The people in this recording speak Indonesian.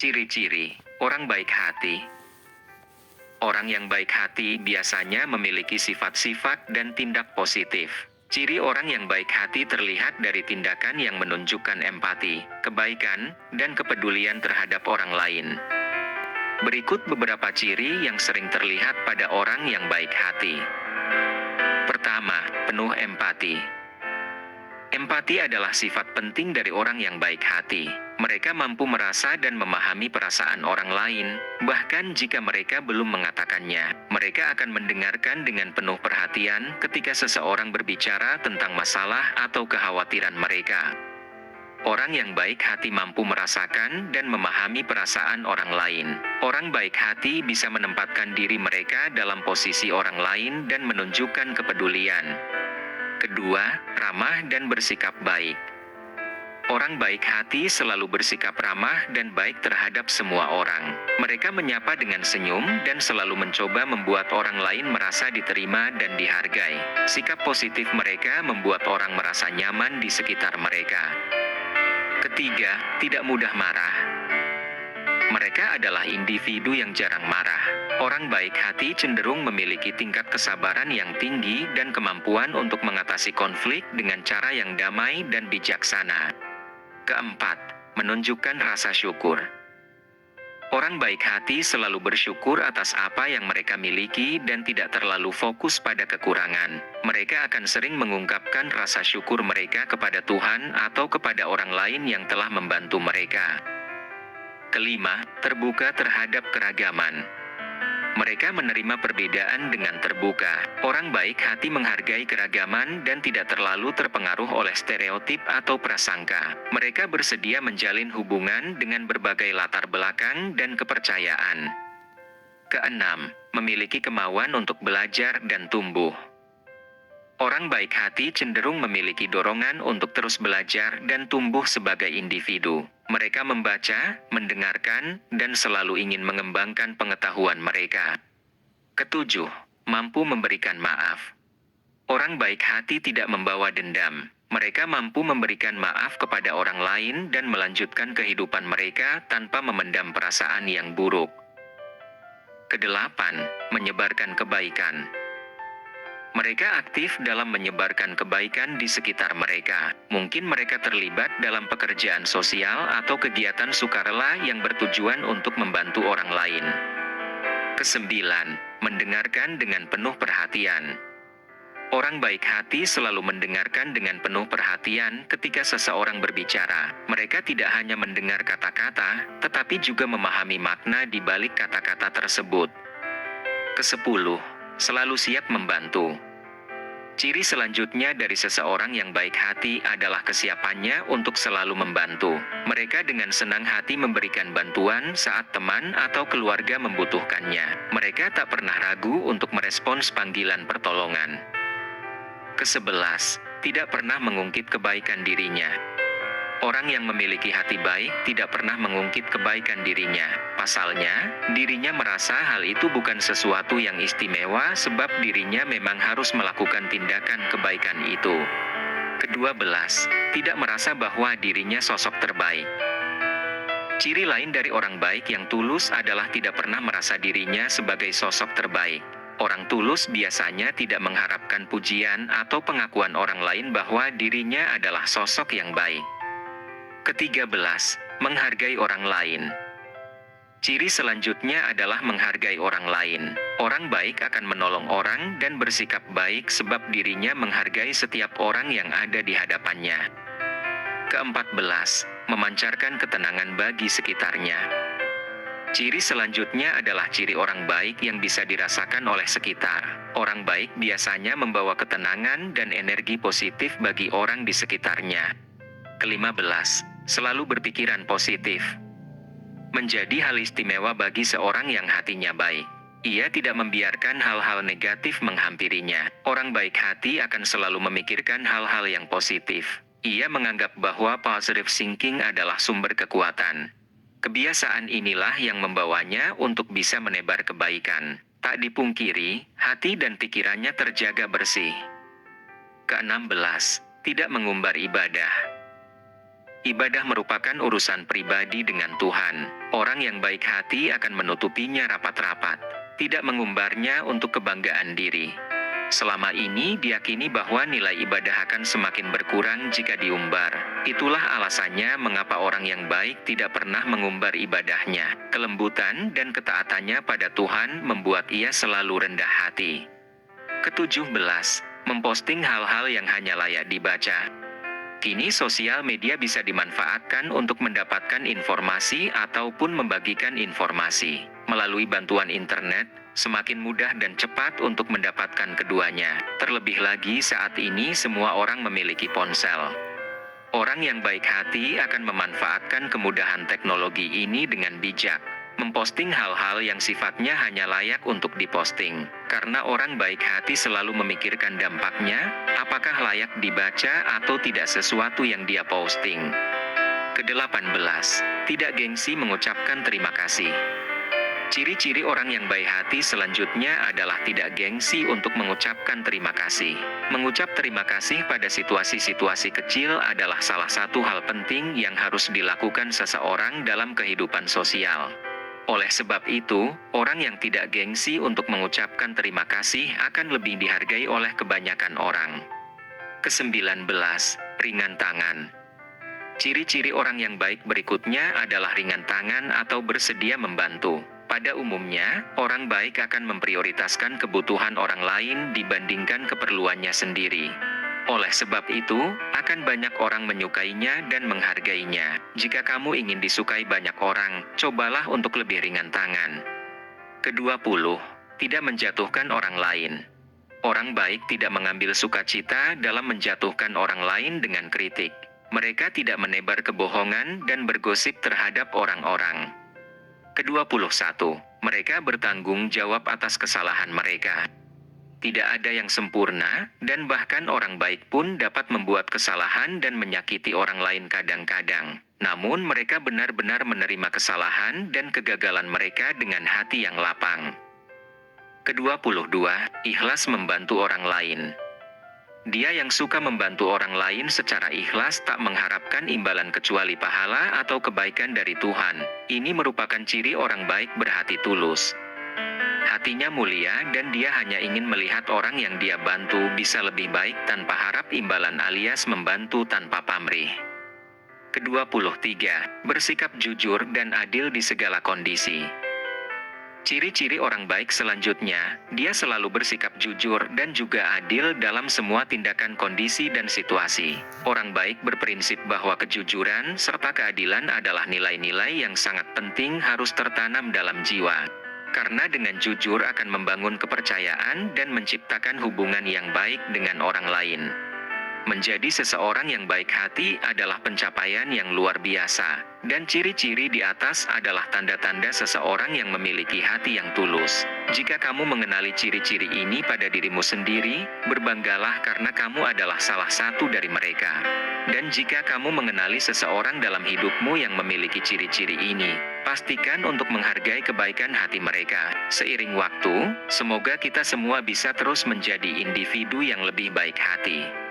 Ciri-ciri orang baik hati. Orang yang baik hati biasanya memiliki sifat-sifat dan tindak positif. Ciri orang yang baik hati terlihat dari tindakan yang menunjukkan empati, kebaikan, dan kepedulian terhadap orang lain. Berikut beberapa ciri yang sering terlihat pada orang yang baik hati. Pertama, penuh empati. Empati adalah sifat penting dari orang yang baik hati. Mereka mampu merasa dan memahami perasaan orang lain, bahkan jika mereka belum mengatakannya. Mereka akan mendengarkan dengan penuh perhatian ketika seseorang berbicara tentang masalah atau kekhawatiran mereka. Orang yang baik hati mampu merasakan dan memahami perasaan orang lain. Orang baik hati bisa menempatkan diri mereka dalam posisi orang lain dan menunjukkan kepedulian. Kedua, ramah dan bersikap baik. Orang baik hati selalu bersikap ramah dan baik terhadap semua orang. Mereka menyapa dengan senyum dan selalu mencoba membuat orang lain merasa diterima dan dihargai. Sikap positif mereka membuat orang merasa nyaman di sekitar mereka. Ketiga, tidak mudah marah. Mereka adalah individu yang jarang marah. Orang baik hati cenderung memiliki tingkat kesabaran yang tinggi dan kemampuan untuk mengatasi konflik dengan cara yang damai dan bijaksana. Keempat, menunjukkan rasa syukur. Orang baik hati selalu bersyukur atas apa yang mereka miliki dan tidak terlalu fokus pada kekurangan. Mereka akan sering mengungkapkan rasa syukur mereka kepada Tuhan atau kepada orang lain yang telah membantu mereka. Kelima, terbuka terhadap keragaman. Mereka menerima perbedaan dengan terbuka. Orang baik hati menghargai keragaman dan tidak terlalu terpengaruh oleh stereotip atau prasangka. Mereka bersedia menjalin hubungan dengan berbagai latar belakang dan kepercayaan. Keenam, memiliki kemauan untuk belajar dan tumbuh. Orang baik hati cenderung memiliki dorongan untuk terus belajar dan tumbuh sebagai individu. Mereka membaca, mendengarkan, dan selalu ingin mengembangkan pengetahuan mereka. Ketujuh, mampu memberikan maaf. Orang baik hati tidak membawa dendam. Mereka mampu memberikan maaf kepada orang lain dan melanjutkan kehidupan mereka tanpa memendam perasaan yang buruk. Kedelapan, menyebarkan kebaikan. Mereka aktif dalam menyebarkan kebaikan di sekitar mereka. Mungkin mereka terlibat dalam pekerjaan sosial atau kegiatan sukarela yang bertujuan untuk membantu orang lain. Kesembilan, mendengarkan dengan penuh perhatian. Orang baik hati selalu mendengarkan dengan penuh perhatian ketika seseorang berbicara. Mereka tidak hanya mendengar kata-kata, tetapi juga memahami makna di balik kata-kata tersebut. Kesepuluh, selalu siap membantu. Ciri selanjutnya dari seseorang yang baik hati adalah kesiapannya untuk selalu membantu. Mereka dengan senang hati memberikan bantuan saat teman atau keluarga membutuhkannya. Mereka tak pernah ragu untuk merespons panggilan pertolongan. Kesebelas, tidak pernah mengungkit kebaikan dirinya. Orang yang memiliki hati baik tidak pernah mengungkit kebaikan dirinya. Pasalnya, dirinya merasa hal itu bukan sesuatu yang istimewa sebab dirinya memang harus melakukan tindakan kebaikan itu. Kedua belas, tidak merasa bahwa dirinya sosok terbaik. Ciri lain dari orang baik yang tulus adalah tidak pernah merasa dirinya sebagai sosok terbaik. Orang tulus biasanya tidak mengharapkan pujian atau pengakuan orang lain bahwa dirinya adalah sosok yang baik. Ketiga belas, menghargai orang lain. Ciri selanjutnya adalah menghargai orang lain. Orang baik akan menolong orang dan bersikap baik sebab dirinya menghargai setiap orang yang ada di hadapannya. Keempat belas, memancarkan ketenangan bagi sekitarnya. Ciri selanjutnya adalah ciri orang baik yang bisa dirasakan oleh sekitar. Orang baik biasanya membawa ketenangan dan energi positif bagi orang di sekitarnya. Kelima belas, selalu berpikiran positif. Menjadi hal istimewa bagi seorang yang hatinya baik. Ia tidak membiarkan hal-hal negatif menghampirinya. Orang baik hati akan selalu memikirkan hal-hal yang positif. Ia menganggap bahwa positive thinking adalah sumber kekuatan. Kebiasaan inilah yang membawanya untuk bisa menebar kebaikan. Tak dipungkiri, hati dan pikirannya terjaga bersih. Keenam belas, tidak mengumbar ibadah. Ibadah merupakan urusan pribadi dengan Tuhan. Orang yang baik hati akan menutupinya rapat-rapat, tidak mengumbarnya untuk kebanggaan diri. Selama ini diyakini bahwa nilai ibadah akan semakin berkurang jika diumbar. Itulah alasannya mengapa orang yang baik tidak pernah mengumbar ibadahnya. Kelembutan dan ketaatannya pada Tuhan membuat ia selalu rendah hati. Ke-17, memposting hal-hal yang hanya layak dibaca. Kini sosial media bisa dimanfaatkan untuk mendapatkan informasi ataupun membagikan informasi. Melalui bantuan internet, semakin mudah dan cepat untuk mendapatkan keduanya. Terlebih lagi saat ini semua orang memiliki ponsel. Orang yang baik hati akan memanfaatkan kemudahan teknologi ini dengan bijak. Memposting hal-hal yang sifatnya hanya layak untuk diposting. Karena orang baik hati selalu memikirkan dampaknya, apakah layak dibaca atau tidak sesuatu yang dia posting. Ke-18, tidak gengsi mengucapkan terima kasih. Ciri-ciri orang yang baik hati selanjutnya adalah tidak gengsi untuk mengucapkan terima kasih. Mengucap terima kasih pada situasi-situasi kecil adalah salah satu hal penting yang harus dilakukan seseorang dalam kehidupan sosial. Oleh sebab itu, orang yang tidak gengsi untuk mengucapkan terima kasih akan lebih dihargai oleh kebanyakan orang. Ke-19, ringan tangan. Ciri-ciri orang yang baik berikutnya adalah ringan tangan atau bersedia membantu. Pada umumnya, orang baik akan memprioritaskan kebutuhan orang lain dibandingkan keperluannya sendiri. Oleh sebab itu, akan banyak orang menyukainya dan menghargainya. Jika kamu ingin disukai banyak orang, cobalah untuk lebih ringan tangan. Ke-20, tidak menjatuhkan orang lain. Orang baik tidak mengambil sukacita dalam menjatuhkan orang lain dengan kritik. Mereka tidak menebar kebohongan dan bergosip terhadap orang-orang. Ke-21, mereka bertanggung jawab atas kesalahan mereka. Tidak ada yang sempurna, dan bahkan orang baik pun dapat membuat kesalahan dan menyakiti orang lain kadang-kadang. Namun mereka benar-benar menerima kesalahan dan kegagalan mereka dengan hati yang lapang. Ke-22, ikhlas membantu orang lain. Dia yang suka membantu orang lain secara ikhlas tak mengharapkan imbalan kecuali pahala atau kebaikan dari Tuhan. Ini merupakan ciri orang baik berhati tulus. Hatinya mulia dan dia hanya ingin melihat orang yang dia bantu bisa lebih baik tanpa harap imbalan alias membantu tanpa pamrih. Ke-23, bersikap jujur dan adil di segala kondisi. Ciri-ciri orang baik selanjutnya, dia selalu bersikap jujur dan juga adil dalam semua tindakan kondisi dan situasi. Orang baik berprinsip bahwa kejujuran serta keadilan adalah nilai-nilai yang sangat penting harus tertanam dalam jiwa. Karena dengan jujur akan membangun kepercayaan dan menciptakan hubungan yang baik dengan orang lain. Menjadi seseorang yang baik hati adalah pencapaian yang luar biasa, dan ciri-ciri di atas adalah tanda-tanda seseorang yang memiliki hati yang tulus. Jika kamu mengenali ciri-ciri ini pada dirimu sendiri, berbanggalah karena kamu adalah salah satu dari mereka. Dan jika kamu mengenali seseorang dalam hidupmu yang memiliki ciri-ciri ini, pastikan untuk menghargai kebaikan hati mereka. Seiring waktu, semoga kita semua bisa terus menjadi individu yang lebih baik hati.